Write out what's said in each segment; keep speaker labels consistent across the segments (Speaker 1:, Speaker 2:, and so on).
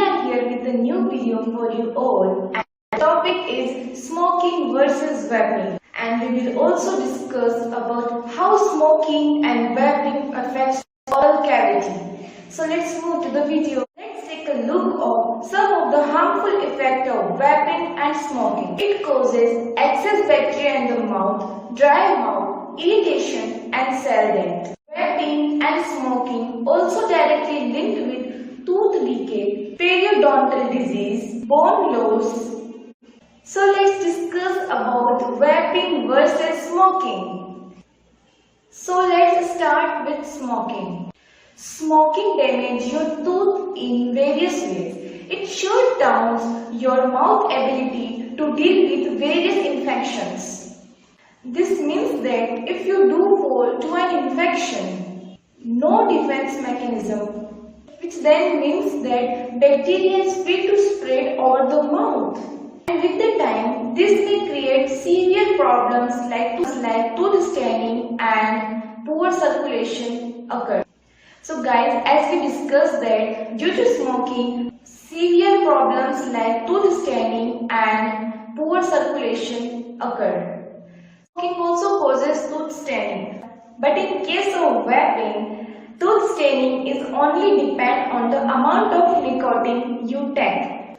Speaker 1: are here with a new video for you all, and the topic is smoking versus vaping, and we will also discuss about how smoking and vaping affects oral cavity. So let's move to the video. Let's take a look at some of the harmful effects of vaping and smoking. It causes excess bacteria in the mouth, dry mouth, irritation and CynoDent. Vaping and smoking also directly linked with tooth decay, periodontal disease, bone loss. So let's discuss about vaping versus smoking. So let's start with smoking. Smoking damages your tooth in various ways. It shuts down your mouth ability to deal with various infections. This means that if you do fall to an infection, no defense mechanism, which then means that bacteria is free to spread over the mouth. And with the time, this may create severe problems like tooth staining and poor circulation occur. So guys, as we discussed that due to smoking, severe problems like tooth staining and poor circulation occur. Smoking also causes tooth staining, but in case of vaping, tooth staining is only depend on the amount of nicotine you take.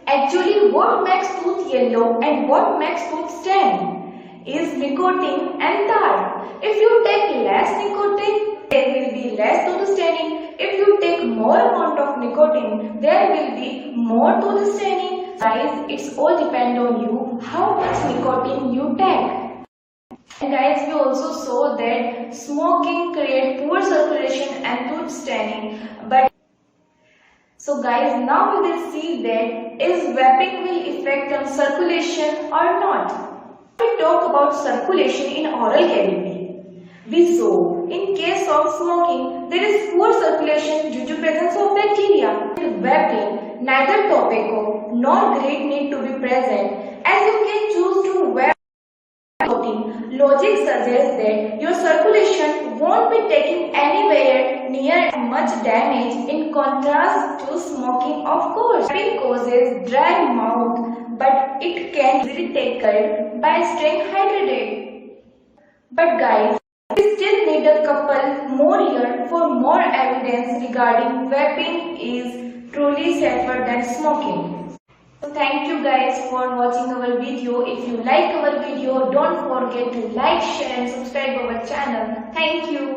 Speaker 1: Actually, what makes tooth yellow and what makes tooth stain is nicotine and tar. If you take less nicotine, there will be less tooth staining. If you take more amount of nicotine, there will be more tooth staining. Guys, it's all depend on you how much nicotine you take. And guys, we also saw that smoking creates poor circulation and tooth staining. So guys, now we will see that is vaping will affect on circulation or not. We talk about circulation in oral cavity. We saw in case of smoking there is poor circulation due to presence of bacteria. With vaping, neither tobacco nor grit need to be present, as you can choose to vape. Logic suggests that your circulation won't be taking anywhere near much damage in contrast to smoking, of course. Vaping causes dry mouth, but it can be tackled by staying hydrated. But guys, we still need a couple more years for more evidence regarding vaping is truly safer than smoking. So thank you guys for watching our video. If you like our video, don't forget to like, share and subscribe our channel. Thank you.